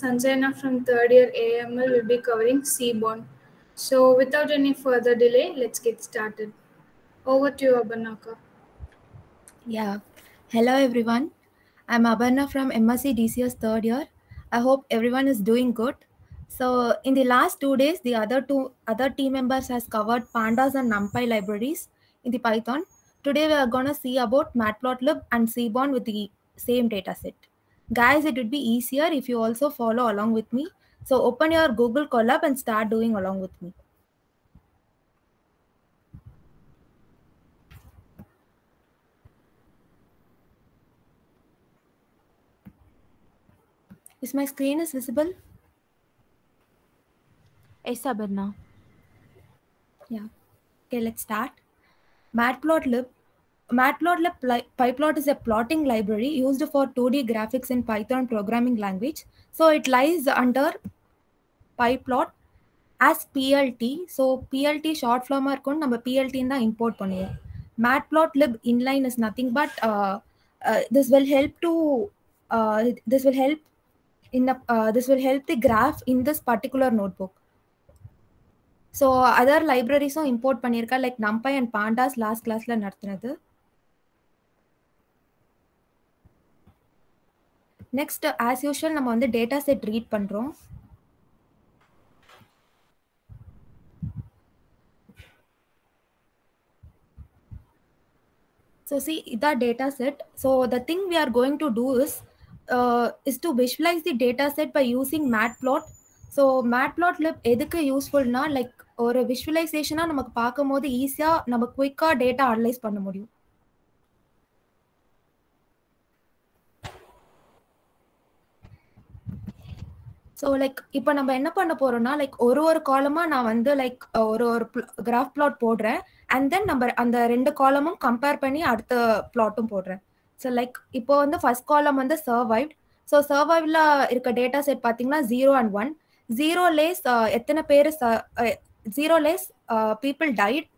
Sanjana from third year AML will be covering Seaborn. So without any further delay, let's get started. Over to you, Abanaka. Yeah. Hello, everyone. I'm Abarna from MSc DCS third year. I hope everyone is doing good. So, in the last 2 days, the other team members has covered pandas and NumPy libraries in the Python. Today, we are gonna see about Matplotlib and Seaborn with the same dataset. Guys, it would be easier if you also follow along with me. So, open your Google Colab and start doing along with me. Is my screen is visible? Yes, Abarna. Yeah. Okay, let's start. Matplotlib. PyPlot is a plotting library used for 2D graphics in Python programming language. So it lies under PyPlot as PLT. So PLT short form நம்ம PLT in the import பண்ணுவோம். Matplotlib inline is nothing but this will help to this will help this will help the graph in this particular notebook. So other libraries import பண்ணிருக்கா like NumPy and Pandas last classல நடத்துனது. Next, as usual, நம்ம வந்து data set read பண்றோம். So see, that data set. So the thing we are going to do is to visualize the data set by using Matplot. So Matplotlib எதுக்கு யூஸ்ஃபுல்னா like ஒரு விஷுவலைசேஷனா நமக்கு பார்க்கும்போது ஈஸியா நம்ம குயிக்கா டேட்டா அனலைஸ் பண்ண முடியும். ஸோ லைக் இப்போ நம்ம என்ன பண்ண போறோம்னா லைக் ஒரு காலமா நான் வந்து லைக் ஒரு கிராஃப் பிளாட் போடுறேன் அண்ட் தென் நம்ம அந்த 2 காலமும் கம்பேர் பண்ணி அடுத்த பிளாட்டும் போடுறேன். ஸோ லைக் இப்போ வந்து ஃபர்ஸ்ட் காலம் வந்து சர்வைவ்ட். ஸோ சர்வைவ்ல இருக்க டேட்டா செட் பார்த்தீங்கன்னா 0 and 1. 0 லேஸ் எத்தனை பேர் 0 less people died,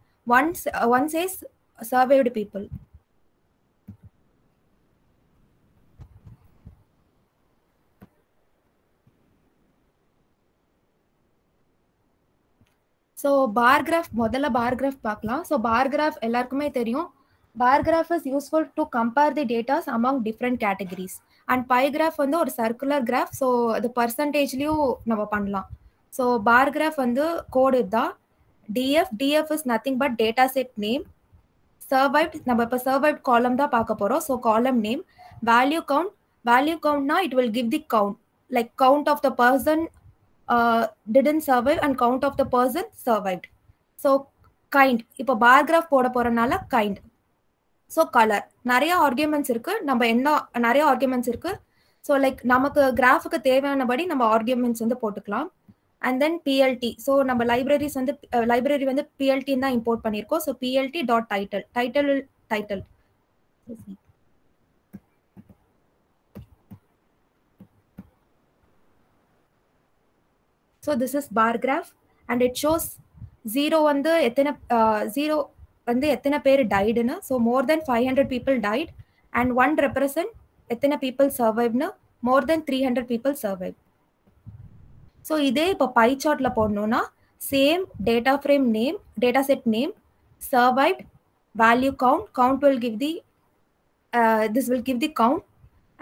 one says survived people. So bar graph முதல்ல பார் கிராஃப் பார்க்கலாம். ஸோ பார் கிராஃப் எல்லாருக்குமே தெரியும். Bar graph is useful to compare the datas among different categories. And pie graph வந்து ஒரு circular graph. So அது பர்சன்டேஜ்லேயும் நம்ம பண்ணலாம். So bar graph வந்து கோடு தான் df is nothing but data set name. Survived நம்ம இப்போ சர்வைவ்ட் காலம் தான் பார்க்க போகிறோம். So column name. வேல்யூ கவுண்ட்னா it will give the count like count of the person didn't survive and count of the person survived. So kind இப்போ பார் graph போட போறனால kind. So colour நிறைய ஆர்குமெண்ட்ஸ் இருக்கு. நம்ம என்ன நிறைய ஆர்குமெண்ட்ஸ் இருக்கு. ஸோ லைக் நமக்கு கிராஃபுக்கு தேவையானபடி நம்ம ஆர்குமெண்ட்ஸ் வந்து போட்டுக்கலாம். And then BLD. ஸோ நம்ம லைப்ரரி வந்து பிஎல்டி தான் இம்போர்ட் பண்ணியிருக்கோம். So BLD dot title. So this is bar graph and it shows 0 வந்து எத்தனை பேர் diedனு. So more than 500 people died and 1 represent எத்தனை people survived-னு more than 300 people survived. So இதே இப்போ pie chartல போடணும்னா same data frame name, data set name, survived, value count will give the this will give the count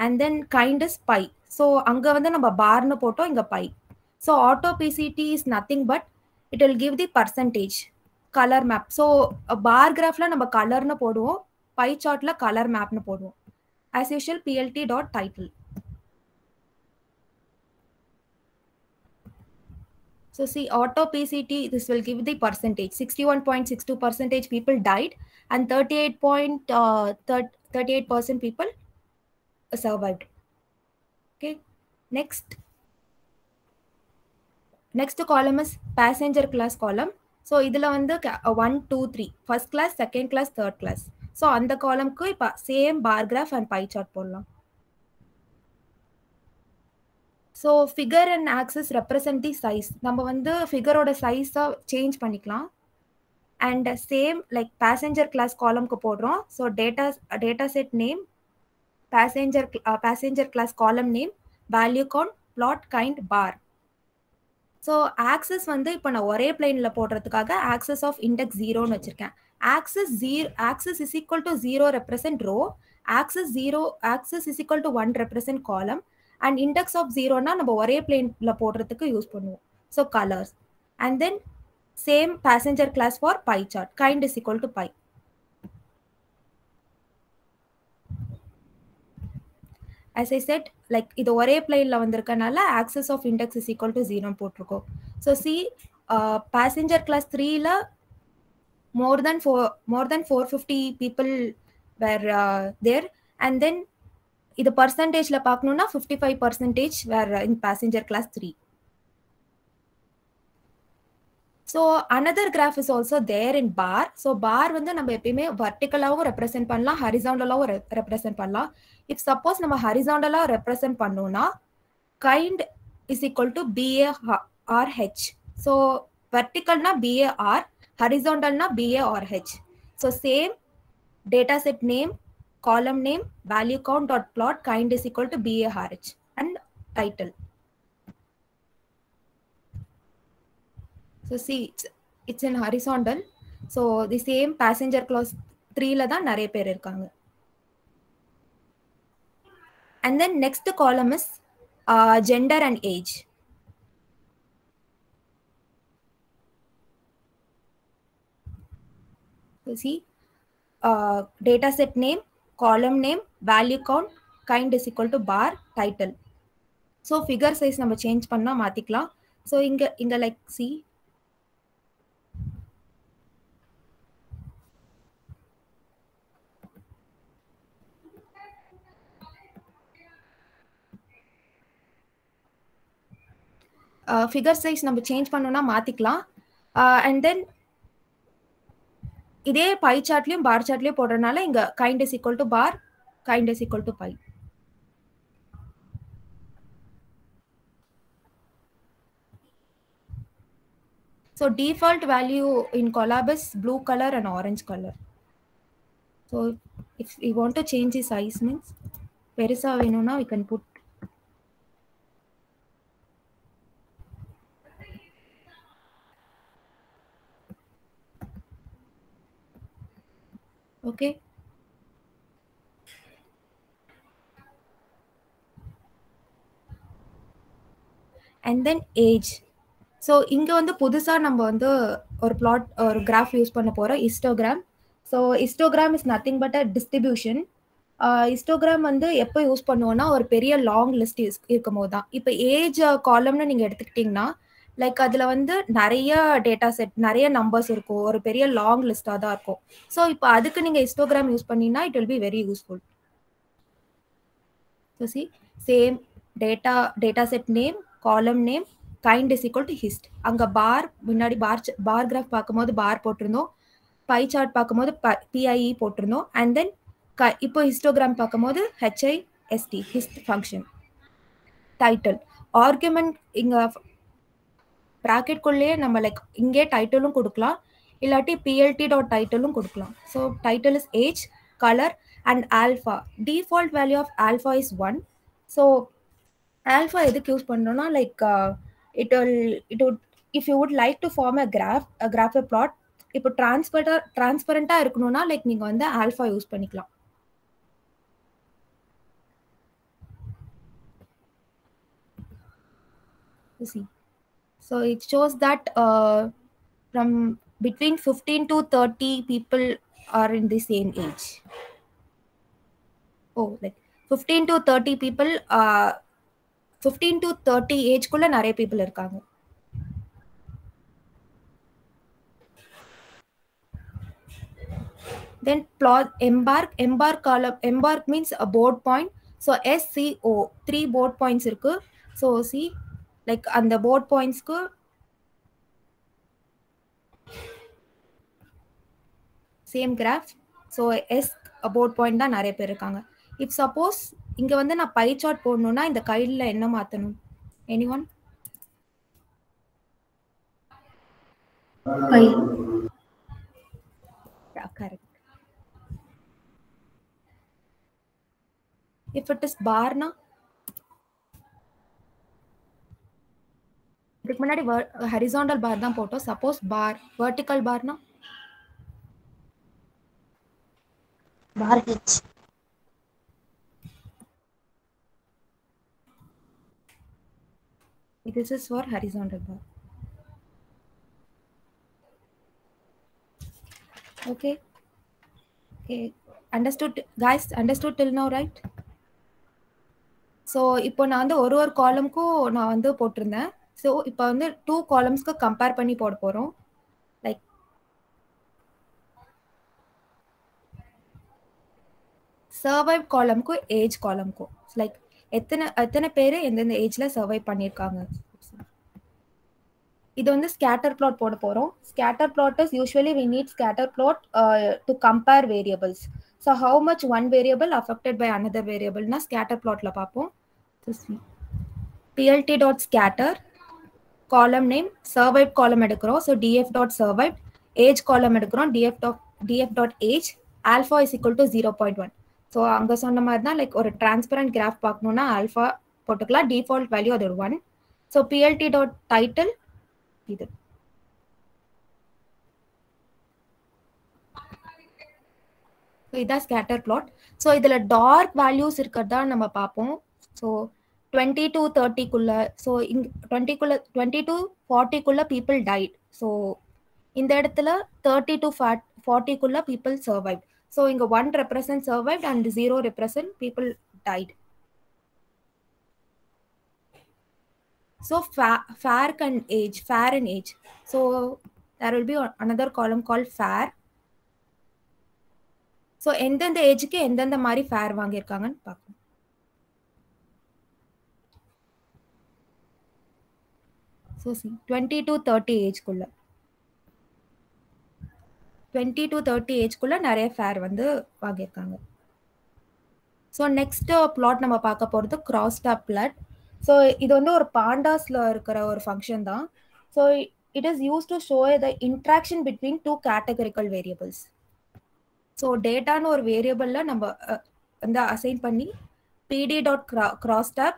and then kind is pi. So அங்க வந்து நம்ம barன்னு போட்டோம், இங்க pi. So auto PCT is nothing but it will give the percentage color map. So bar graphல நம்ம கலர்னு போடுவோம், pie chartல color mapனு போடுவோம். As usual plt dot title. So see auto PCT this will give the percentage 61.62% people died and 38% people survived. Okay, next column is passenger class column. So இதுல வந்து 1 2 3 first class, second class, third class. So அந்த காலம்க்கு இப்போ same bar graph and pie chart போடலாம். So figure and axes represent the size. நம்ம வந்து ஃபிகரோட சைஸை சேஞ்ச் பண்ணிக்கலாம். And same like passenger class காலம்க்கு போடுறோம். So data set name, passenger class column name, value count, plot kind bar. So axis வந்து இப்போ நான் ஒரே பிளைனில் போடுறதுக்காக ஆக்சஸ் ஆஃப் இண்டெக்ஸ் 0ன்னு வச்சுருக்கேன். Axis is equal to 0 represent row, axis is equal to 1 represent column, and index of 0னா நம்ம ஒரே பிளைனில் போடுறதுக்கு யூஸ் பண்ணுவோம். So colours and then same passenger class for pie chart, kind is equal to pie. As I said, like இது ஒரே பிளைன்ல வந்திருக்கனால access of index is equal to 0 போட்டிருக்கோம். So see, passenger class 3ல more than 450 people were there, and then இது percentageல பார்க்கணும்னா 55% were in passenger class 3. So another graph is also there in bar. So bar வந்து நம்ம எப்பயுமே verticalaவும் represent பண்ணலாம், horizontalaவும் represent பண்ணலாம். If suppose நம்ம horizontala represent பண்ணோம்னா kind is equal to BA/H. So vertical na BA/R, horizontal na BA/H. So same data set name, column name, value count dot plot kind is equal to BA/RH and title. So see, it's in horizontal. So the same passenger class 3ல தான் நிறைய பேர் இருக்காங்க. And then next column is gender and age. So see, data set name, column name, value count, kind is equal to bar, title. So figure size நம்ம change பண்ணா மாத்திக்கலாம். So இங்க like see, figure size நம்ம change பண்ணோம்னா மாத்திக்கலாம். And then இதே by சார்ட்லயும் பார் சார்ட்லயும் போடுறதுனால இங்க kind is equal to bar, kind is equal to pie. So default value in Colab is blue color and orange color. So if we want to change the size means பெருசா வேணும்னா we can put. Okay. And then age. So இங்கே வந்து புதுசாக நம்ம வந்து ஒரு plot ஒரு graph use பண்ண போகிறோம், histogram. So histogram is nothing but a distribution. Histogram வந்து எப்போ யூஸ் பண்ணுவோம்னா ஒரு பெரிய லாங் லிஸ்ட் இருக்கும் போது தான். இப்போ ஏஜ் காலம்னு நீங்கள் எடுத்துக்கிட்டிங்கன்னா லைக் அதில் வந்து நிறைய டேட்டா செட், நிறைய நம்பர்ஸ் இருக்கும், ஒரு பெரிய லாங் லிஸ்டாக தான் இருக்கும். ஸோ இப்போ அதுக்கு நீங்கள் ஹிஸ்டோகிராம் யூஸ் பண்ணிங்கன்னா it will be very useful. So C same data set name, column name, kind is equal to hist. அங்கே பார் முன்னாடி பார் கிராஃப் பார்க்கும்போது பார் போட்டிருந்தோம், பை சார்ட் பார்க்கும்போது PIE போட்டிருந்தோம், அண்ட் தென் இப்போ ஹிஸ்டோகிராம் பார்க்கும்போது HIST hist function. Title argument இங்கே ப்ராக்கெட்குள்ளேயே நம்ம லைக் இங்கே டைட்டிலும் கொடுக்கலாம், இல்லாட்டி PLT.title கொடுக்கலாம். So title is age, colour and alpha. Default value of alpha is 1. So alpha எதுக்கு யூஸ் பண்ணுறோம்னா like it would if you would like to form a graph plot, இப்போ டிரான்ஸ்பரண்டா இருக்கணும்னா லைக் நீங்க வந்து ஆல்ஃபா யூஸ் பண்ணிக்கலாம். See, so it shows that from between 15 to 30 people are in the same age. Oh, like 15 to 30 people, 15 to 30 age குள்ள நிறைய people இருக்காங்க. Then plot embark column. Embark means a board point. So SCO 3 board points இருக்கு. So see like அந்த board pointsக்கு same graph. So S board point தான் நிறைய பேர் இருக்காங்க. If suppose இங்க வந்து நான் பை சார்ட் போடணும்னா இந்த கைட்ல என்ன மாத்தணும்? Anyone? Pie. Yeah, correct. If it is bar na, இதுக்கு முன்னாடி ஹரிசாண்டல் பார் தான் போட்டோம். சப்போஸ் பார் வெர்டிக்கல் பார்னா bar h. This is for horizontal bar. Okay. Understood, guys? Understood till now, right? So இப்போ நான் வந்து ஒரு காலம்க்கும் நான் வந்து போட்டிருந்தேன். ஸோ இப்போ வந்து 2 காலம்ஸ்க்கு கம்பேர் பண்ணி போட போகிறோம். லைக் சர்வைவ் காலம்க்கும் ஏஜ் காலம்க்கும் லைக் எத்தனை பேர் எந்தெந்த ஏஜில் சர்வைவ் பண்ணியிருக்காங்க. இது வந்து ஸ்கேட்டர் பிளாட் போட போகிறோம். Scatter plot is usually we need scatter plot to compare variables. So how much one variable affected by another variable na scatter plotல பார்ப்போம். plt.scatter column name survived column எடுக்கிறோம். So df.survived age column எடுக்கிறோம். df.age alpha is equal to 0.1. So அங்கே சொன்ன மாதிரி தான் like ஒரு transparent graph பார்க்கணுன்னா alpha போட்டுக்கலாம். டிஃபால்ட் வேல்யூ அது ஒரு 1. ஸோ plt.title இது இதான் ஸ்கேட்டர் பிளாட். ஸோ இதில் டார்க் வேல்யூஸ் இருக்கிறதா நம்ம பார்ப்போம். ஸோ 20 to 30க்குள்ள, ஸோ இங்கே 20 to 40க்குள்ள பீப்புள் டைட். ஸோ இந்த இடத்துல 30 to 40க்குள்ள பீப்புள் சர்வைவ். ஸோ இங்கே 1 represent survived and 0 represent people died. So fair and age. So there will be another column called fair. So எந்தெந்த ஏஜுக்கு எந்தெந்த மாதிரி ஃபேர் வாங்கியிருக்காங்கன்னு பார்க்கணும். So 20 to 30 ஏஜ்குள்ள 20 to 30 ஏஜ்குள்ள நிறைய fair வந்து வாங்கியிருக்காங்க. ஸோ நெக்ஸ்ட் பிளாட் நம்ம பார்க்க போகிறது கிராஸ்டாப் பிளாட். ஸோ இது வந்து ஒரு பாண்டாஸில் இருக்கிற ஒரு ஃபங்க்ஷன் தான். So it is use to show the interaction between 2 categorical variables. So டேட்டான்னு ஒரு வேரியபிளில் நம்ம வந்து அசைன் பண்ணி pd.crosstab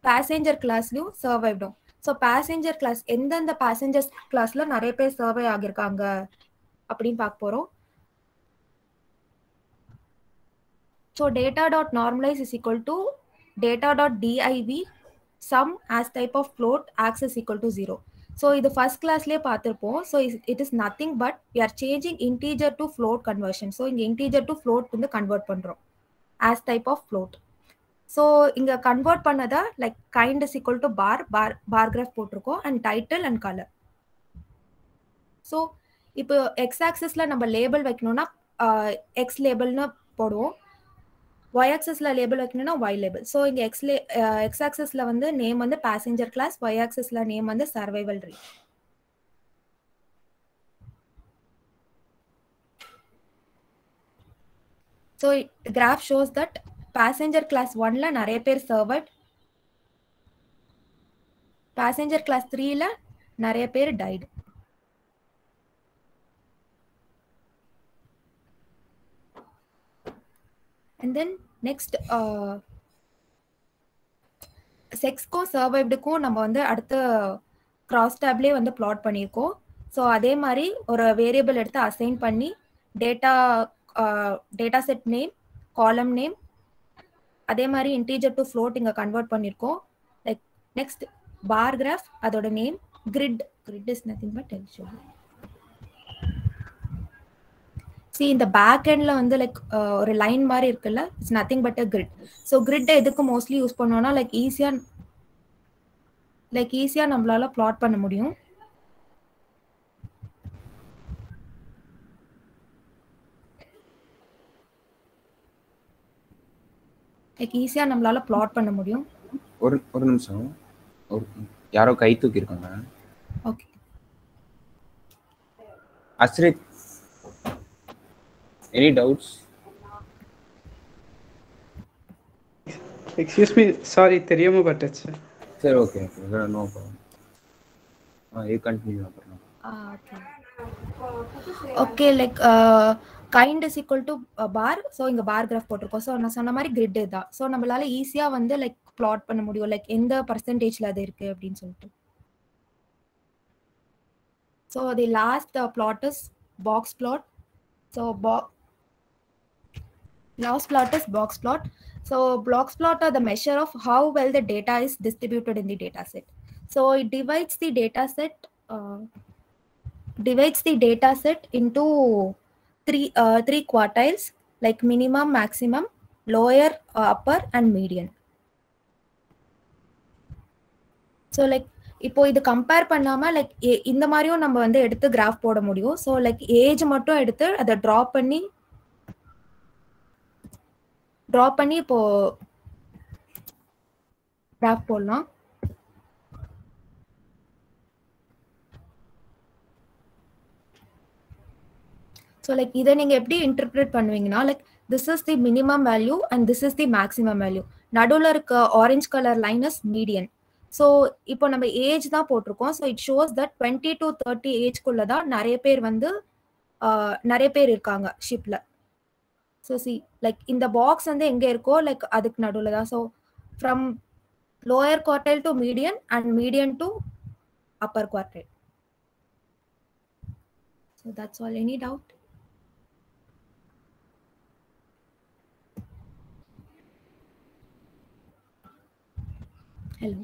பேசஞ்சர் கிளாஸ்லையும் சர்வைவ்டும். ஸோ பேசஞ்சர் கிளாஸ் எந்தெந்த பேசஞ்சர்ஸ் கிளாஸில் நிறைய பேர் சர்வை ஆகியிருக்காங்க அப்படின்னு பார்க்க போகிறோம். So data.normalize is equal to data.div sum as type of float x is equal to 0. So இது ஃபர்ஸ்ட் கிளாஸ்லேயே பார்த்துருப்போம். So it is nothing but we are changing integer to float conversion. So இங்கே integer to float வந்து convert பண்ணுறோம் as type of float. So இங்கே convert பண்ணதை like kind is equal to bar graph போட்டிருக்கோம் and title and colour. So இப்போ x ஆக்சஸில் நம்ம label வைக்கணும்னா எக்ஸ் லேபிள்னு போடுவோம். ஒய் ஆக்சஸில் லேபிள் வைக்கணும்னா ஒய் லேபிள். ஸோ இங்கே எக்ஸ் ஆக்சஸில் வந்து நேம் வந்து பேசஞ்சர் கிளாஸ், ஒய் ஆக்சஸில் நேம் வந்து survival rate. So graph shows that passenger class 1ல நிறைய பேர் சர்வைவ்ட், பேசஞ்சர் கிளாஸ் 3ல நிறைய பேர் டைடு. And then next செக்ஸ்க்கும் சர்வைவ்டுக்கும் நம்ம வந்து அடுத்த கிராஸ் டேப்லேயே வந்து பிளாட் பண்ணியிருக்கோம். ஸோ அதே மாதிரி ஒரு வேரியபிள் எடுத்து அசைன் பண்ணி data set name, column name, அதே மாதிரி இன்டீஜர் டு ஃப்ளோட் இங்கே கன்வெர்ட் பண்ணியிருக்கோம். லைக் நெக்ஸ்ட் பார் கிராஃப், அதோட name, grid is nothing but எல்ஷோ. இந்த பேக் எண்ட்ல வந்து லைக் ஒரு லைன் மாதிரி இருக்குல்ல, it's nothing but a grid. So grid எதுக்கு மோஸ்ட்லி யூஸ் பண்ணோம்னா லைக் ஈஸியா நம்மளால பிளாட் பண்ண முடியும். ஒரு நிமிஷம், யாரோ கை தூக்கி இருக்காங்க. Okay Ashrith, any doubts? Excuse me, sorry, தெரியாம பட்டுச்சு. சரி, okay, no problem. you continue அப்புறம். Okay like kind is equal to bar. So இங்கே பார் கிராஃப் போட்டிருக்கோம். ஸோ நான் சொன்ன மாதிரி கிரிட் தான். ஸோ நம்மளால ஈஸியாக வந்து லைக் பிளாட் பண்ண முடியும் லைக் எந்த பர்சன்டேஜில் அது இருக்குது அப்படின்னு சொல்லிட்டு. So the last plot is box plot. So last plot is box plot. So box plot are the measure of how well the data is distributed in the data set. So it divides the data set into three quartiles, like minimum, maximum, lower, upper and median. So like இப்போ இது compare பண்ணாமல் like இந்த மாதிரியும் நம்ம வந்து எடுத்து graph போட முடியும். ஸோ லைக் ஏஜ் மட்டும் எடுத்து அதை ட்ரா பண்ணி இப்போ கிராஃப் போடலாம். ஸோ லைக் இதை நீங்கள் எப்படி இன்டர்பிரேட் பண்ணுவீங்கன்னா, like this is the minimum value and this is the maximum value. நடுவில் இருக்க orange colour line is median. So இப்போ நம்ம ஏஜ் தான் போட்டிருக்கோம். So it shows that 20 to 30 ஏஜ்குள்ள தான் நிறைய பேர் இருக்காங்க ஷிப்ல. ஸோ சி லைக் இந்த பாக்ஸ் வந்து எங்கே இருக்கோ லைக் அதுக்கு நடுவில் தான். So from lower quartile to median and median to upper quartile. So that's all. Any doubt? Hello.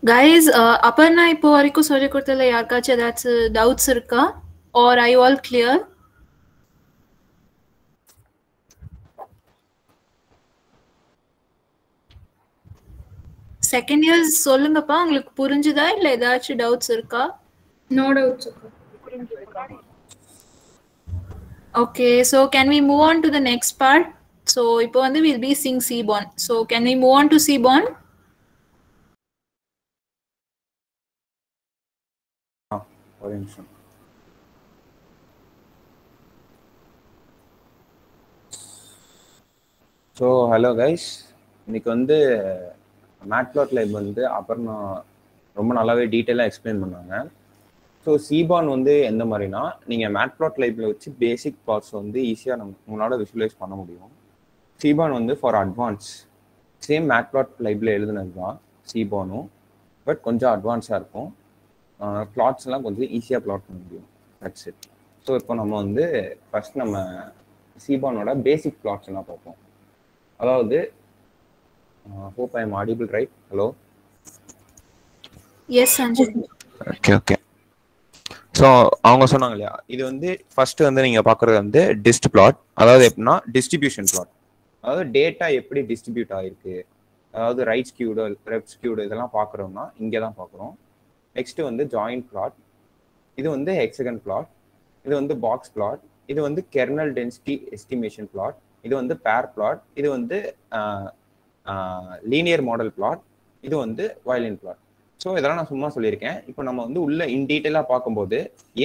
Guys, Aparna இப்போ வரைக்கும் சொல்லி கொடுத்ததுல யாருக்காச்சும் ஏதாச்சும் டவுட்ஸ் இருக்கா? Or are you all clear? Second years சொல்லுங்கப்பா, உங்களுக்கு புரிஞ்சுதா இல்ல ஏதாச்சும் டவுட்ஸ் இருக்கா? No doubts. Okay, so can we move on to the next part? So இப்போ வந்து we'll be seeing Seaborn. So can we move on to Seaborn? ஒரு நிமிஷம். ஸோ ஹலோ கைஸ், இன்னைக்கு வந்து மேட்ப்ளாட்லைப் வந்து அப்புறம் ரொம்ப நல்லாவே டீட்டெயிலாக எக்ஸ்பிளைன் பண்ணாங்க. ஸோ சீபான் வந்து எந்த மாதிரினா, நீங்கள் மேட்ப்ளாட்லைப்பில் வச்சு பேசிக் பார்ட்ஸ் வந்து ஈஸியாக உங்களால் விஷுவலைஸ் பண்ண முடியும். சீபான் வந்து ஃபார் அட்வான்ஸ், சேம் மேட்ப்ளாட்லைப்பில் எழுதுனது தான் சீபானும், பட் கொஞ்சம் அட்வான்ஸாக இருக்கும். பிளாட்ஸ்லாம் கொஞ்சம் ஈஸியாக பிளாட் பண்ண முடியும். That's it. ஸோ இப்போ நம்ம வந்து ஃபர்ஸ்ட் நம்ம சீபானோட பேசிக் பிளாட்ஸ் எல்லாம் பார்ப்போம். அதாவது hope I am audible, right? Hello? Yes, Sanjay. Okay. So அவங்க சொன்னாங்க இல்லையா, இது வந்து ஃபர்ஸ்ட் வந்து நீங்கள் பார்க்குறது வந்து டிஸ்ட் பிளாட். அதாவது எப்படின்னா டிஸ்ட்ரிபியூஷன் பிளாட், அதாவது டேட்டா எப்படி டிஸ்ட்ரிபியூட் ஆகிருக்கு, அதாவது ரைட் ஸ்கியூடு லெஃப்ட் ஸ்கியூடு இதெல்லாம் பார்க்குறோம்னா இங்கே தான் பார்க்குறோம். நெக்ஸ்ட் வந்து ஜாயிண்ட் பிளாட், இது வந்து ஹெக்ஸகன் பிளாட், இது வந்து பாக்ஸ் பிளாட், இது வந்து கெர்னல் டென்சிட்டி எஸ்டிமேஷன் பிளாட், இது வந்து பேர் பிளாட், இது வந்து லீனியர் மாடல் பிளாட், இது வந்து வயலின் பிளாட். ஸோ இதெல்லாம் நான் சும்மா சொல்லியிருக்கேன். இப்போ நம்ம வந்து உள்ள இன் டீட்டெயிலாக பார்க்கும்போது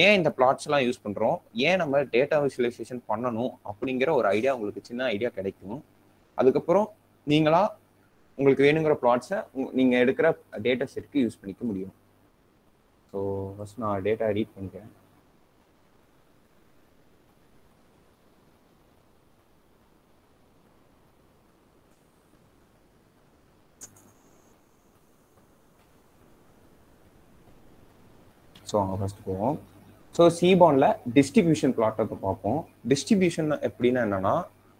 ஏன் இந்த பிளாட்ஸ்லாம் யூஸ் பண்ணுறோம், ஏன் நம்ம டேட்டா விசுவலைசேஷன் பண்ணணும் அப்படிங்கிற ஒரு ஐடியா உங்களுக்கு சின்ன ஐடியா கிடைக்கும். அதுக்கப்புறம் நீங்களா உங்களுக்கு வேணுங்கிற பிளாட்ஸை நீங்கள் எடுக்கிற டேட்டா செட்டுக்கு யூஸ் பண்ணிக்க முடியும். ஸோ ஃபர்ஸ்ட் நான் டேட்டா ரீட் பண்ணிக்கிறேன். ஸோ அங்கே ஃபர்ஸ்ட் போவோம். ஸோ சீபானில் டிஸ்ட்ரிபியூஷன் பிளாட்டை பார்ப்போம். டிஸ்ட்ரிபியூஷன் எப்படின்னா என்னன்னா,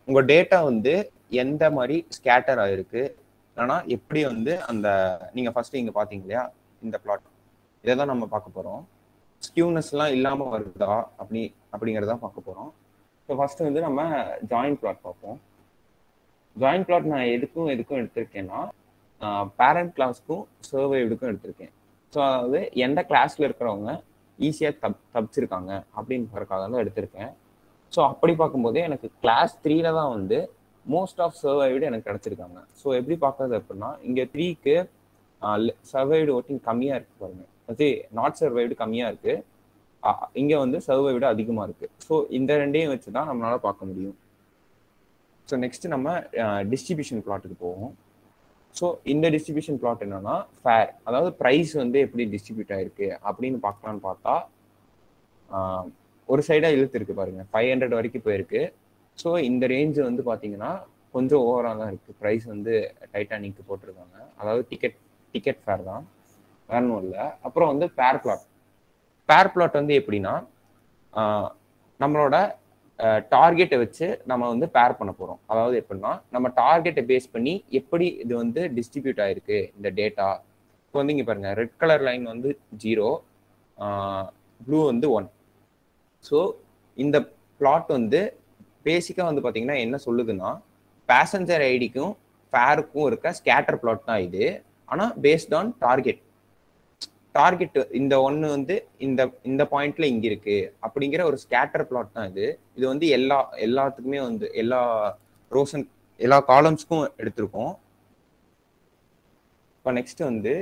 உங்கள் டேட்டா வந்து எந்த மாதிரி ஸ்கேட்டர் ஆகிருக்கு, இல்லைனா எப்படி வந்து அந்த நீங்கள் ஃபர்ஸ்ட் இங்கே பார்த்தீங்க இல்லையா இந்த பிளாட், இதை தான் நம்ம பார்க்க போகிறோம். ஸ்கியூனஸ்லாம் இல்லாமல் வருதா அப்படிங்கிறதான் பார்க்க போகிறோம். ஸோ ஃபர்ஸ்ட் வந்து நம்ம ஜாயிண்ட் பிளாட் பார்ப்போம். ஜாயிண்ட் பிளாட் நான் எதுக்கும் எடுத்திருக்கேன்னா, பேரண்ட் கிளாஸ்க்கும் சர்வைடுக்கும் எடுத்திருக்கேன். ஸோ அதாவது எந்த கிளாஸில் இருக்கிறவங்க ஈஸியாக தப்பிச்சிருக்காங்க அப்படின்றதுக்காக தான் எடுத்திருக்கேன். ஸோ அப்படி பார்க்கும்போது எனக்கு கிளாஸ் 3ல தான் வந்து மோஸ்ட் ஆஃப் சர்வைடு எனக்கு கிடச்சிருக்காங்க. ஸோ எப்படி பார்க்குறது அப்படின்னா, இங்கே 3க்கு சர்வைடு ஓட்டிங் கம்மியாக இருக்குது பாருங்க, அது நாட் சர்வைடு கம்மியாக இருக்குது, இங்கே வந்து சர்வைடு அதிகமாக இருக்குது. ஸோ இந்த ரெண்டையும் வச்சு தான் நம்மளால் பார்க்க முடியும். ஸோ நெக்ஸ்ட் நம்ம டிஸ்ட்ரிபியூஷன் பிளாட்டுக்கு போவோம். ஸோ இந்த டிஸ்ட்ரிபியூஷன் பிளாட் என்னன்னா ஃபேர், அதாவது ப்ரைஸ் வந்து எப்படி டிஸ்ட்ரிபியூட் ஆயிருக்கு அப்படின்னு பார்க்கலான்னு பார்த்தா ஒரு சைடாக இழுத்து இருக்கு பாருங்க, 500 வரைக்கும் போயிருக்கு. ஸோ இந்த ரேஞ்சு வந்து பார்த்தீங்கன்னா கொஞ்சம் ஓவராக தான் இருக்குது. ப்ரைஸ் வந்து டைட்டானிக்கு போட்டிருக்காங்க, அதாவது டிக்கெட் ஃபேர் தான், வேற ஒன்றும் இல்லை. அப்புறம் வந்து பேர் பிளாட் வந்து எப்படின்னா நம்மளோட டார்கெட்டை வச்சு நம்ம வந்து பேர் பண்ண போகிறோம். அதாவது எப்படின்னா நம்ம டார்கெட்டை பேஸ் பண்ணி எப்படி இது வந்து டிஸ்ட்ரிபியூட் ஆயிருக்கு இந்த டேட்டா. இப்போ வந்து இங்கே பாருங்க, ரெட் கலர் லைன் வந்து 0, ப்ளூ வந்து 1. ஸோ இந்த பிளாட் வந்து பேசிக்காக வந்து பார்த்தீங்கன்னா என்ன சொல்லுதுன்னா பேசஞ்சர் ஐடிக்கும் ஃபேருக்கும் இருக்க ஸ்கேட்டர் பிளாட் தான் இது. ஆனால் பேஸ்ட் ஆன் டார்கெட் இந்த ஒன்று வந்து இந்த பாயிண்ட்ல இங்க இருக்கு அப்படிங்கிற ஒரு ஸ்கேட்டர் பிளாட் தான் இது. இது வந்து எல்லாத்துக்குமே வந்து எல்லா காலம்ஸ்க்கும் எடுத்திருக்கோம். இப்போ நெக்ஸ்ட் வந்து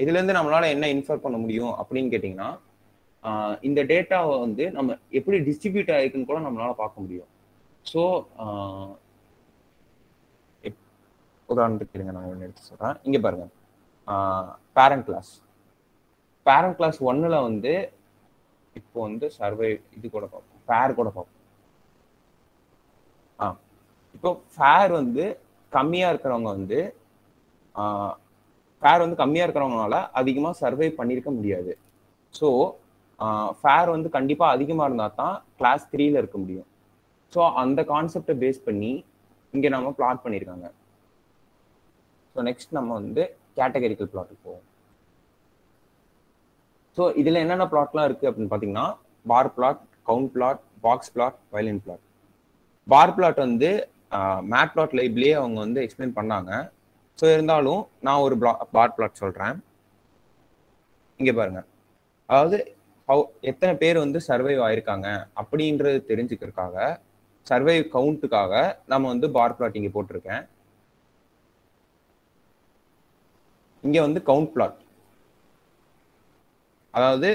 இதுல இருந்து நம்மளால என்ன இன்ஃபர் பண்ண முடியும் அப்படின்னு கேட்டிங்கன்னா இந்த டேட்டாவை வந்து நம்ம எப்படி டிஸ்ட்ரிபியூட் ஆயிருக்குன்னு கூட நம்மளால பார்க்க முடியும். ஸோ உதாரணத்துக்கு இருங்க, நான் ஒன்று எடுத்து சொல்றேன். இங்க பாருங்க, பேரண்ட் கிளாஸ் 1ல வந்து இப்போ வந்து சர்வே இது கூட பார்ப்போம், ஃபேர் கூட பார்ப்போம். இப்போ ஃபேர் வந்து கம்மியா இருக்கிறவங்க வந்து இருக்கிறவங்களால அதிகமாக சர்வே பண்ணியிருக்க முடியாது. ஸோ ஃபேர் வந்து கண்டிப்பாக அதிகமாக இருந்தால் தான் கிளாஸ் 3ல இருக்க முடியும். ஸோ அந்த கான்செப்டை பேஸ் பண்ணி இங்கே நம்ம பிளாட் பண்ணியிருக்காங்க. ஸோ நெக்ஸ்ட் நம்ம வந்து கேட்டகரிக்கல் பிளாட்டுக்கு போவோம். ஸோ இதில் என்னென்ன பிளாட்லாம் இருக்குது அப்படின்னு பார்த்தீங்கன்னா bar plot, count plot, box plot, violin plot. Bar plot வந்து மேட் பிளாட் லைப்லேயே அவங்க வந்து எக்ஸ்பிளைன் பண்ணாங்க. ஸோ இருந்தாலும் நான் ஒரு பார் பிளாட் சொல்கிறேன். இங்கே பாருங்க, அதாவது எத்தனை பேர் வந்து சர்வைவ் ஆயிருக்காங்க அப்படின்றது தெரிஞ்சுக்கிறதுக்காக, சர்வைவ் கவுண்ட்டுக்காக நம்ம வந்து பார் பிளாட் இங்கே போட்டிருக்கேன். இங்கே வந்து கவுண்ட் பிளாட், அதாவது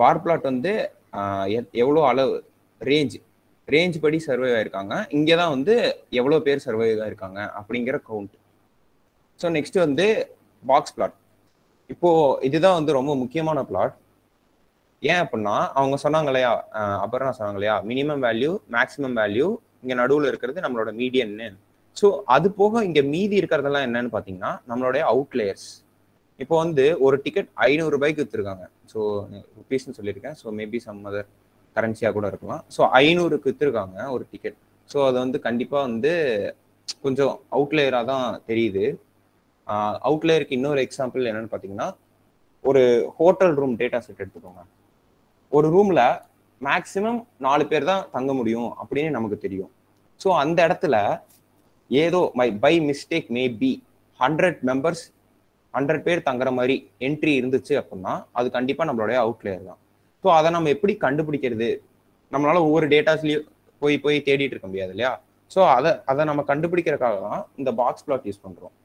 பார் பிளாட் வந்து எவ்வளோ அளவு ரேஞ்ச் படி சர்வைவ் ஆயிருக்காங்க. இங்கே தான் வந்து எவ்வளோ பேர் சர்வைவ் ஆயிருக்காங்க அப்படிங்கிற கவுண்ட். ஸோ நெக்ஸ்ட் வந்து பாக்ஸ் பிளாட். இப்போ இதுதான் வந்து ரொம்ப முக்கியமான பிளாட். ஏன் அப்படின்னா அவங்க சொன்னாங்க இல்லையா, அப்புறம் சொன்னாங்க இல்லையா, மினிமம் வேல்யூ, மேக்ஸிமம் வேல்யூ, இங்கே நடுவில் இருக்கிறது நம்மளோட மீடியன்னு. ஸோ அது போக இங்கே மீதி இருக்கிறதெல்லாம் என்னன்னு பார்த்தீங்கன்னா நம்மளுடைய அவுட்லேயர்ஸ். இப்போ வந்து ஒரு டிக்கெட் 500 ரூபாய்க்கு விற்றுருக்காங்க. ஸோ ருபீஸ்ன்னு சொல்லியிருக்கேன், ஸோ மேபி சம் அதர் கரன்சியாக கூட இருக்கலாம். ஸோ 500க்கு விற்றுருக்காங்க ஒரு டிக்கெட். ஸோ அது வந்து கண்டிப்பாக வந்து கொஞ்சம் அவுட்லேயராக தான் தெரியுது. அவுட்லேயருக்கு இன்னொரு எக்ஸாம்பிள் என்னன்னு பார்த்தீங்கன்னா, ஒரு ஹோட்டல் ரூம் டேட்டா செட் எடுத்துக்கோங்க. ஒரு ரூம்ல மேக்சிமம் 4 பேர் தான் தங்க முடியும் அப்படின்னு நமக்கு தெரியும். ஸோ அந்த இடத்துல ஏதோ பை மிஸ்டேக் மேபி 100 பேர் தங்குற மாதிரி என்ட்ரி இருந்துச்சு அப்படின்னா அது கண்டிப்பாக நம்மளுடைய அவுட்லேயர் தான். ஸோ அதை நம்ம எப்படி கண்டுபிடிக்கிறது? நம்மளால ஒவ்வொரு டேட்டாஸ்லயும் போய் தேடிட்டு இருக்க முடியாது இல்லையா? ஸோ அதை நம்ம கண்டுபிடிக்கிறதுக்காக தான் இந்த பாக்ஸ் பிளாட் யூஸ் பண்றோம்.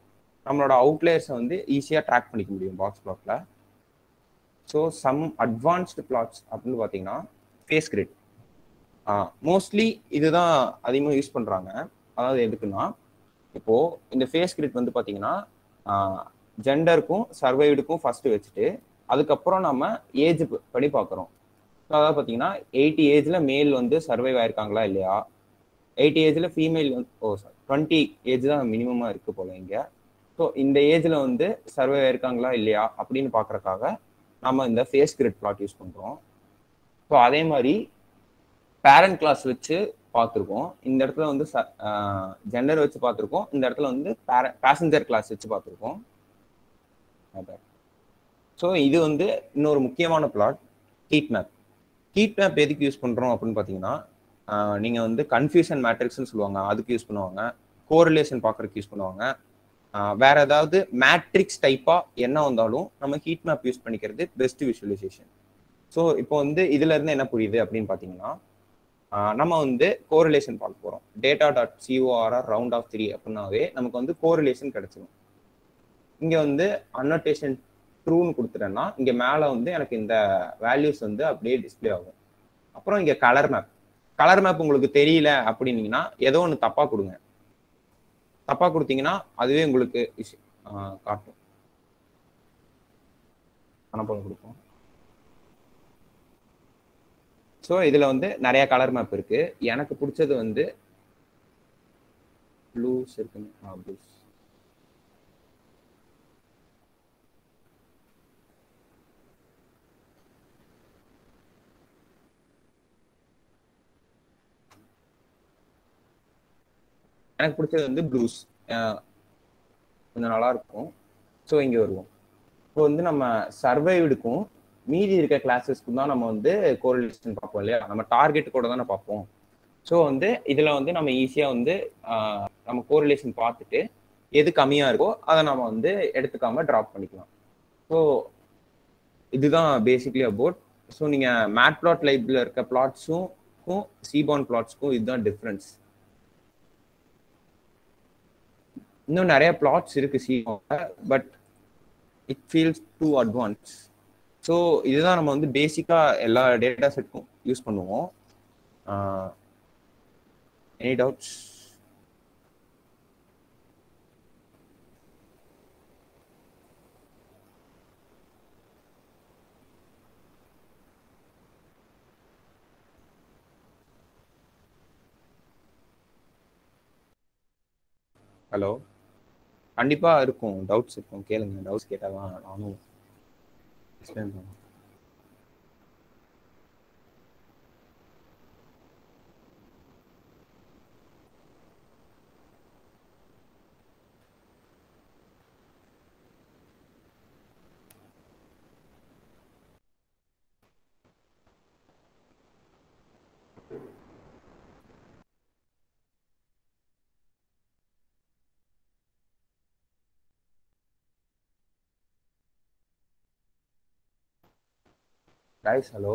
நம்மளோட அவுட்லேயர்ஸை வந்து ஈஸியாக ட்ராக் பண்ணிக்க முடியும் பாக்ஸ் பிளாட்ல. ஸோ சம் அட்வான்ஸ்டு பிளாட்ஸ் அப்படின்னு பார்த்தீங்கன்னா ஃபேஸ் கிரிட். மோஸ்ட்லி இதுதான் அதிகமாக யூஸ் பண்ணுறாங்க. அதாவது எதுக்குன்னா, இப்போ இந்த ஃபேஸ் கிரிட் வந்து பார்த்தீங்கன்னா ஜெண்டருக்கும் சர்வைவ்டுக்கும் ஃபர்ஸ்ட் வச்சுட்டு அதுக்கப்புறம் நம்ம ஏஜ் படி பார்க்குறோம். அதாவது பார்த்தீங்கன்னா 80 ஏஜ்ல மேல் வந்து சர்வைவ் ஆயிருக்காங்களா இல்லையா, 80 ஏஜ்ல ஃபீமேல் வந்து 20 ஏஜ் தான் மினிமமாக இருக்கு போல இங்கே. ஸோ இந்த ஏஜ்ல வந்து சர்வைவ் ஆயிருக்காங்களா இல்லையா அப்படின்னு பார்க்கறதுக்காக நம்ம இந்த ஃபேஸ் கிரிட் பிளாட் யூஸ் பண்ணுறோம். ஸோ அதே மாதிரி பேரண்ட் கிளாஸ் வச்சு பார்த்துருக்கோம். இந்த இடத்துல வந்து ஜெண்டர் வச்சு பார்த்துருக்கோம். இந்த இடத்துல வந்து பேசஞ்சர் கிளாஸ் வச்சு பார்த்துருக்கோம். ஸோ இது வந்து இன்னொரு முக்கியமான plot, heat map. Heat map எதுக்கு யூஸ் பண்ணுறோம் அப்படின்னு பார்த்தீங்கன்னா, நீங்கள் வந்து கன்ஃபியூஷன் மேட்ரிக்ஸ்ன்னு சொல்லுவாங்க, அதுக்கு யூஸ் பண்ணுவாங்க. கோரிலேஷன் பார்க்குறதுக்கு யூஸ் பண்ணுவாங்க. வேற ஏதாவது மேட்ரிக்ஸ் டைப்பாக என்ன வந்தாலும் நம்ம ஹீட் மேப் யூஸ் பண்ணிக்கிறது பெஸ்ட் விஷுவலைசேஷன். ஸோ இப்போ வந்து இதுல இருந்து என்ன புரியுது அப்படின்னு பார்த்தீங்கன்னா, நம்ம வந்து கோரிலேஷன் பார்க்க போகிறோம். data.corr round of 3 அப்படின்னாவே நமக்கு வந்து கோரிலேஷன் கிடைச்சிடும். இங்கே வந்து அன்னோட்டேஷன் ட்ரூன்னு கொடுத்துட்டேன்னா இங்கே மேலே வந்து எனக்கு இந்த வேல்யூஸ் வந்து அப்படியே டிஸ்பிளே ஆகும். அப்புறம் இங்கே கலர் மேப் உங்களுக்கு தெரியல அப்படின்னீங்கன்னா ஏதோ ஒன்று தப்பாக கொடுங்க. தப்பா கொடுத்தீங்கன்னா அதுவே உங்களுக்கு காட்டும். பணப்பணம் கொடுப்போம். ஸோ இதுல வந்து நிறைய கலர் மேப் இருக்கு. எனக்கு பிடிச்சது வந்து ப்ளூஸ் இருக்குன்னு. ப்ளூஸ் எனக்கு பிடிச்சது வந்து ப்ளூஸ் கொஞ்சம் நல்லா இருக்கும். ஸோ இங்கே வருவோம். இப்போ வந்து நம்ம சர்வைவ்டுக்கும் மீதி இருக்க கிளாஸஸ்க்கும் தான் நம்ம வந்து கோரிலேஷன் பார்ப்போம் இல்லையா, நம்ம டார்கெட் கூட தானே பார்ப்போம். ஸோ வந்து இதில் வந்து நம்ம ஈஸியாக வந்து நம்ம கோரிலேஷன் பார்த்துட்டு எது கம்மியாக இருக்கோ அதை நம்ம வந்து எடுத்துக்காம ட்ராப் பண்ணிக்கலாம். ஸோ இதுதான் பேசிக்லி அபவுட். ஸோ நீங்கள் மேட்பிளாட் லைப்ல இருக்க பிளாட்ஸுக்கும் சீபான் பிளாட்ஸ்க்கும் இதுதான் டிஃப்ரென்ஸ். இன்னும் நிறைய பிளாட்ஸ் இருக்கு சீபான்ல, but it feels too advance. So இதுதான் நம்ம வந்து பேசிக்கா எல்லா டேட்டா செட்டும் யூஸ் பண்ணுவோம். Any doubts? ஹலோ, கண்டிப்பா இருக்கும், டவுட்ஸ் இருக்கும், கேளுங்க. டவுட்ஸ் கேட்டாதான் நானும் எக்ஸ்பிளைன் பண்ணுவேன். கைஸ் ஹலோ,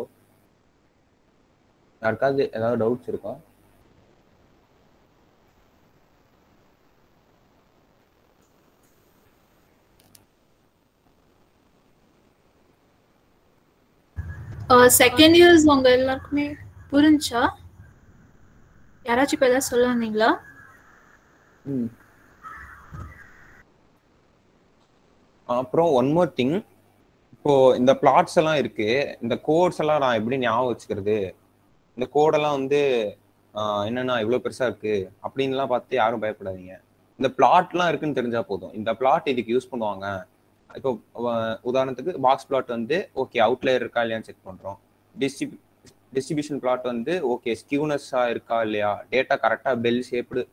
யாருக்காவது ஏதாவது டவுட்ஸ் இருக்கா? செகண்ட் இயர்ஸ் உங்க எல்லாருக்குமே புரிஞ்சா? யாராச்சும் இப்போ ஏதாவது சொல்ல வந்தீங்களா? அப்புறம் ஒன் மோர் திங், இப்போ இந்த பிளாட்ஸ் எல்லாம் இருக்கு, இந்த கோட்ஸ் எல்லாம் நான் எப்படி ஞாபகம் வச்சுக்கிறது? இந்த கோடெல்லாம் வந்து என்னன்னா இவ்வளவு பெருசா இருக்கு அப்படின்லாம் பார்த்து யாரும் பயப்படாதீங்க. இந்த பிளாட்லாம் இருக்குன்னு தெரிஞ்சா போதும். இந்த பிளாட் இதுக்கு யூஸ் பண்ணுவாங்க. இப்போ உதாரணத்துக்கு பாக்ஸ் பிளாட் வந்து ஓகே அவுட்லேயர் இருக்கா இல்லையான்னு செக் பண்றோம். டிஸ்ட்ரிபியூஷன் பிளாட் வந்து ஓகே ஸ்கியூனஸா இருக்கா இல்லையா, டேட்டா கரெக்டா பெல் ஷேப்டு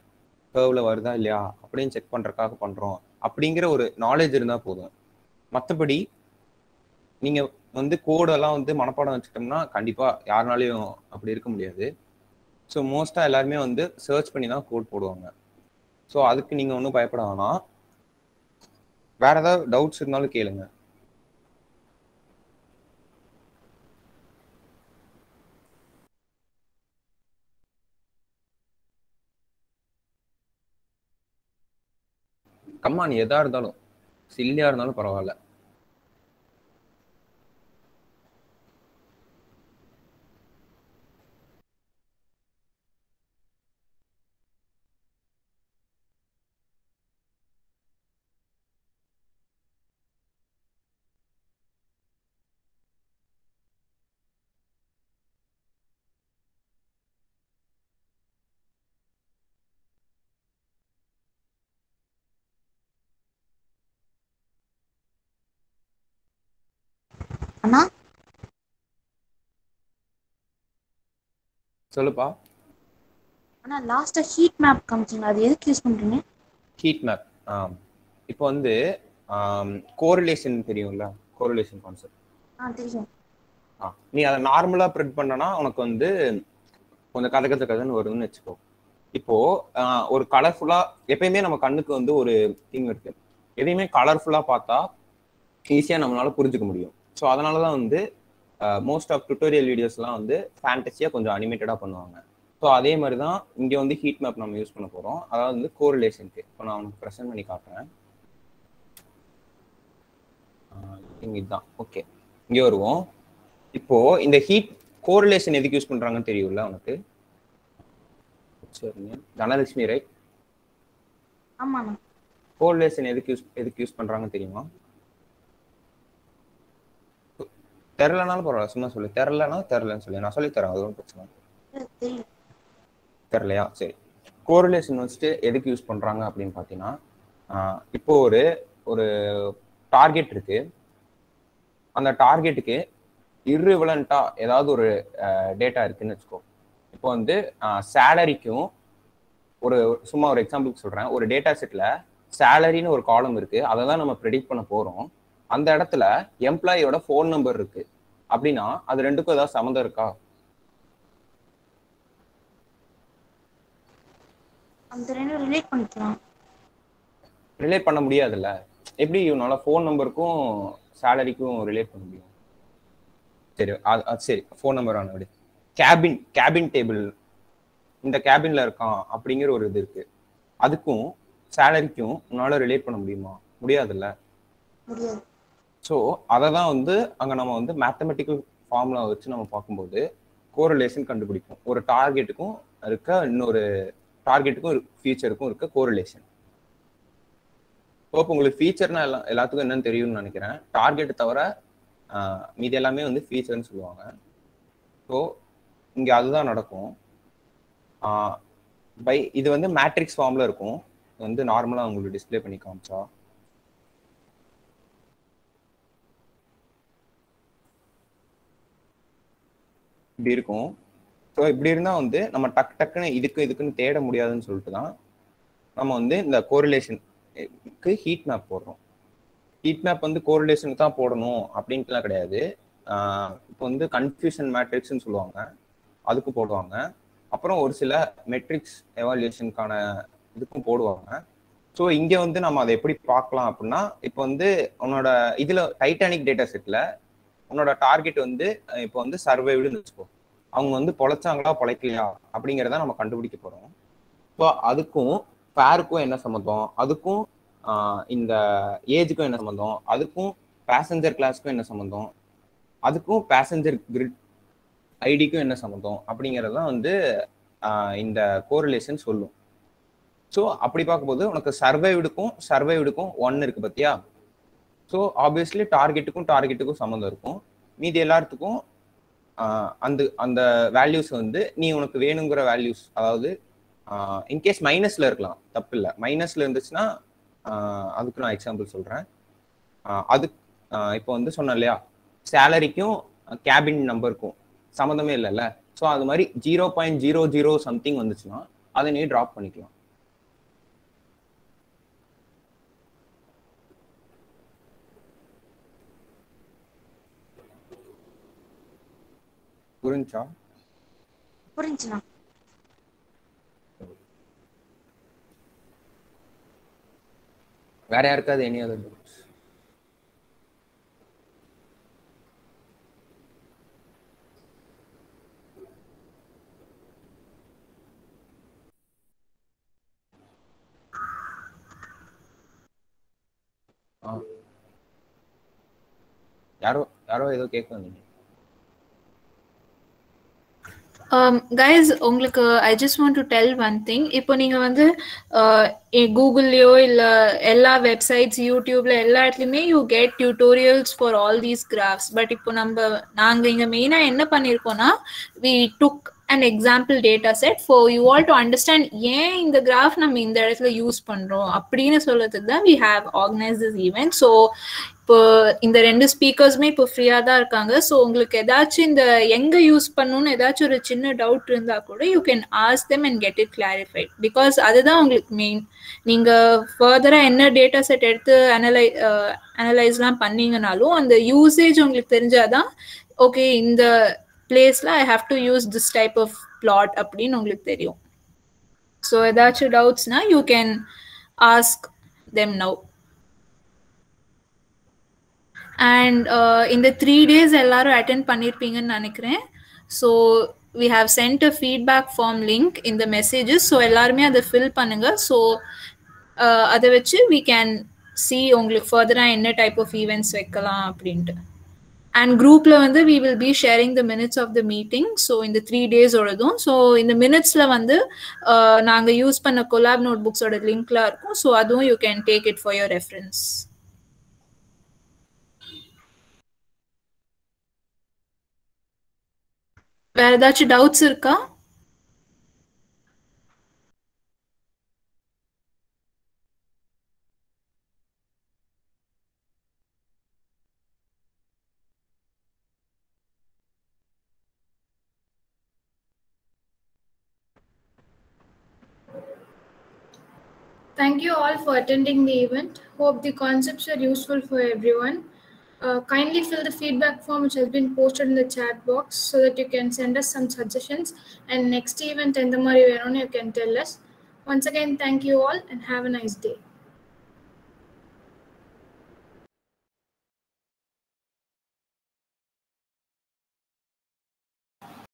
கர்வ்ல வருதா இல்லையா அப்படின்னு செக் பண்றதுக்காக பண்றோம். அப்படிங்கிற ஒரு நாலேஜ் இருந்தா போதும். மற்றபடி நீங்க வந்து கோடெல்லாம் வந்து மனப்பாடம் வச்சுட்டோம்னா கண்டிப்பா யாருனாலையும் அப்படி இருக்க முடியாது. ஸோ மோஸ்டா எல்லாருமே வந்து சர்ச் பண்ணி தான் கோட் போடுவாங்க. ஸோ அதுக்கு நீங்க ஒன்றும் பயப்பட வேணாம். வேற ஏதாவது டவுட்ஸ் இருந்தாலும் கேளுங்க. கம்மான் எதா இருந்தாலும் சில்லியா இருந்தாலும் பரவாயில்ல. அண்ணா சொல்லுப்பா. அண்ணா லாஸ்டா ஹீட் மேப் காமிச்சிங்க, அது எதுக்கு யூஸ் பண்றீங்க? ஹீட் மேப் இப்போ வந்து கோரிலேஷன் தெரியும்ல, கோரிலேஷன் கான்செப்ட். தெரியும். நீ அதை நார்மலா பிரிண்ட் பண்ணனா உனக்கு வந்து கொஞ்சம் கதன்னு வருதுன்னு வச்சுக்கோ. இப்போ ஒரு கலர்ஃபுல்லா எப்பயுமே நம்ம கண்ணுக்கு வந்து ஒரு திங் இருக்கு, எதையுமே கலர்ஃபுல்லா பார்த்தா ஈஸியா நம்மளால புரிஞ்சுக்க முடியும். ஸோ அதனாலதான் வந்து மோஸ்ட் ஆஃப் டுட்டோரியல் வீடியோஸ்லாம் வந்து ஃபேண்டஸியா கொஞ்சம் அனிமேட்டடா பண்ணுவாங்க. ஸோ அதே மாதிரி தான் இங்கே வந்து ஹீட் மேப் நம்ம யூஸ் பண்ண போகிறோம். அதாவது வந்து கோரிலேஷனுக்கு இப்போ நான் உனக்கு ப்ரெசென்ட் பண்ணி காட்டுறேன். இங்கே இதுதான். ஓகே, இங்கே வருவோம். இப்போ இந்த ஹீட் கோரிலேஷன் எதுக்கு யூஸ் பண்ணுறாங்கன்னு தெரியும்ல உனக்கு? சரி, தனலட்சுமி ரைட்? ஆமாண்ணா. கோரிலேஷன் எதுக்கு யூஸ் பண்றாங்கன்னு தெரியுமா? தெரிலனாலும் பரவாயில்ல, சும்மா சொல்லு. தெரிலன்னு சொல்லி நான் சொல்லி தரேன், அது ஒன்றும் பிரச்சனை தெரியல. தெரியலையா? சரி. கோரிலேஷன் வச்சுட்டு எதுக்கு யூஸ் பண்றாங்க அப்படின்னு பார்த்தீங்கன்னா, இப்போ ஒரு டார்கெட் இருக்கு. அந்த டார்கெட்டுக்கு இர்ரிவலண்டா ஏதாவது ஒரு டேட்டா இருக்குன்னு வச்சுக்கோ. இப்போ வந்து சேலரிக்கும் சும்மா ஒரு எக்ஸாம்பிளுக்கு சொல்றேன். ஒரு டேட்டா செட்ல சேலரின்னு ஒரு காலம் இருக்கு, அதை தான் நம்ம ப்ரெடிக்ட் பண்ண போறோம். அந்த இடத்துல எம்ப்ளாயியோட ஃபோன் நம்பர் இருக்கு அப்படின்னா அது ரெண்டுக்கும் ஏதாவது சம்மந்தம் இருக்கா? அந்த ரெண்டும் ரிலேட் பண்ணிக்கலாம். ரிலேட் பண்ண முடியாதுல்ல. எப்படி இவனால ஃபோன் நம்பருக்கும் சேலரிக்கும் ரிலேட் பண்ண முடியும்? சரி, சரி, ஃபோன் நம்பர் ஆன விடு. கேபின் டேபிள், இந்த கேபின்ல இருக்கான் அப்படிங்கிற ஒரு இது இருக்கு, அதுக்கும் சேலரிக்கும் உன்னால ரிலேட் பண்ண முடியுமா? முடியாதுல்ல. ஸோ அதை தான் வந்து அங்கே நம்ம வந்து மேத்தமெட்டிக்கல் ஃபார்முலா வச்சு நம்ம பார்க்கும்போது கோரிலேஷன் கண்டுபிடிக்கும். ஒரு டார்கெட்டுக்கும் இன்னொரு டார்கெட்டுக்கும் ஃபீச்சருக்கும் இருக்க கோரிலேஷன். இப்போ உங்களுக்கு ஃபீச்சர்னா எல்லாத்துக்கும் என்னன்னு தெரியும்னு நினைக்கிறேன். டார்கெட் தவிர மீதி எல்லாமே வந்து ஃபீச்சர்னு சொல்லுவாங்க. ஸோ இங்கே அதுதான் நடக்கும். இது வந்து மேட்ரிக்ஸ் ஃபார்ம்ல இருக்கும். வந்து நார்மலாக உங்களுக்கு டிஸ்பிளே பண்ணி காமிச்சா இப்படி இருக்கும். ஸோ இப்படி இருந்தால் வந்து நம்ம டக்குன்னு இதுக்குன்னு தேட முடியாதுன்னு சொல்லிட்டு தான் நம்ம வந்து இந்த கோரிலேஷனுக்கு ஹீட் மேப் போடுறோம். ஹீட் மேப் வந்து கோரிலேஷனுக்கு தான் போடணும் அப்படின்ட்டுலாம் கிடையாது. இப்போ வந்து கன்ஃபியூஷன் மேட்ரிக்ஸ்ன்னு சொல்லுவாங்க, அதுக்கு போடுவாங்க. அப்புறம் ஒரு சில மெட்ரிக்ஸ் எவாலுவேஷனுக்கான இதுக்கும் போடுவாங்க. ஸோ இங்கே வந்து நம்ம அதை எப்படி பார்க்கலாம் அப்படின்னா, இப்போ வந்து உன்னோட இதில் டைட்டானிக் டேட்டா செட்டில் உன்னோட டார்கெட் வந்து இப்போ வந்து சர்வைவ்டுன்னு வச்சுக்கோ. அவங்க வந்து பொழைச்சாங்களா பொழைக்கலையா அப்படிங்கிறத நம்ம கண்டுபிடிக்க போகிறோம். ஸோ அதுக்கும் ஃபேருக்கும் என்ன சம்மந்தம், அதுக்கும் இந்த ஏஜுக்கும் என்ன சம்மந்தம், அதுக்கும் பேசஞ்சர் கிளாஸ்க்கும் என்ன சம்மந்தம், அதுக்கும் பேசஞ்சர் கிரிட் ஐடிக்கும் என்ன சம்மந்தம் அப்படிங்கிறது தான் வந்து இந்த கோரிலேஷன் சொல்லும். ஸோ அப்படி பார்க்கும்போது உனக்கு சர்வைவ்டுக்கும் 1 இருக்கு பார்த்தியா? ஸோ ஆப்வியஸ்லி டார்கெட்டுக்கும் சம்மந்தம் இருக்கும். மீதி எல்லாத்துக்கும் அந்த வேல்யூஸ் வந்து நீ உனக்கு வேணுங்கிற வேல்யூஸ், அதாவது இன்கேஸ் மைனஸ்ல இருக்கலாம், தப்பு இல்லை. மைனஸ்ல இருந்துச்சுன்னா அதுக்கு நான் எக்ஸாம்பிள் சொல்றேன். அது இப்போ வந்து சொன்னேன் இல்லையா, சேலரிக்கும் கேபின் நம்பருக்கும் சம்மந்தமே இல்லைல்ல. ஸோ அது மாதிரி 0.00 சம்திங் வந்துச்சுன்னா அதை நீ ட்ராப் பண்ணிக்கலாம். புரிஞ்சுண்ணா. வேற யாருக்காவது எனி அதர் டவுட்ஸ்? யாரோ ஏதோ கேட்க வந்தீங்க. Guys, உங்களுக்கு I just want to tell one thing. இப்போ நீங்க வந்து கூகுள்லயோ இல்ல எல்லா வெப்சைட்ஸ், யூடியூப்ல எல்லா இடத்துலயுமே you get tutorials for all these graphs. But இப்போ நாங்க இங்க மெயினா என்ன பண்ணிருக்கோம்னா, we took an example data set for you all to understand ஏன் இந்த கிராஃப் நம்ம இந்த இடத்துல யூஸ் பண்றோம் அப்படின்னு சொல்றதுக்கு தான் we have organized this event. So இப்போ இந்த 2 ஸ்பீக்கர்ஸுமே இப்போ ஃப்ரீயா தான் இருக்காங்க. ஸோ உங்களுக்கு ஏதாச்சும் இந்த எங்க யூஸ் பண்ணணும்னு ஏதாச்சும் ஒரு சின்ன டவுட் இருந்தா கூட you can ask them and get it clarified. Because அதுதான் உங்களுக்கு மெயின். நீங்க ஃபர்தரா என்ன டேட்டா செட் எடுத்து அனலைஸ்லாம் பண்ணீங்கனாலும் அந்த யூசேஜ் உங்களுக்கு தெரிஞ்சாதான் ஓகே இந்த பிளேஸ்ல I have to use this type of plot அப்படின்னு உங்களுக்கு தெரியும். ஸோ ஏதாச்சும் டவுட்ஸ்னா you can ask them now. And இந்த 3 days எல்லாரும் அட்டென்ட் பண்ணியிருப்பீங்கன்னு நினைக்கிறேன். ஸோ we have sent a feedback form link in the messages. So எல்லாருமே அதை ஃபில் பண்ணுங்க. ஸோ அதை வச்சு we can see உங்களுக்கு ஃபர்தராக என்ன டைப் ஆஃப் ஈவெண்ட்ஸ் வைக்கலாம் அப்படின்ட்டு. And groupல வந்து we will be sharing the minutes of the meeting. So in the 3 days ஓடதும். So in the minutesல வந்து நாங்க யூஸ் பண்ண collab notebooks ஓட linkல இருக்கும். So அதுவும் you can take it for your reference. வேற ஏதாச்சும் டவுட்ஸ் இருக்கா? Thank you all for attending the event. Hope the concepts are useful for everyone. Kindly fill the feedback form which has been posted in the chat box so that you can send us some suggestions, and next event you can tell us. Once again, thank you all and have a nice day.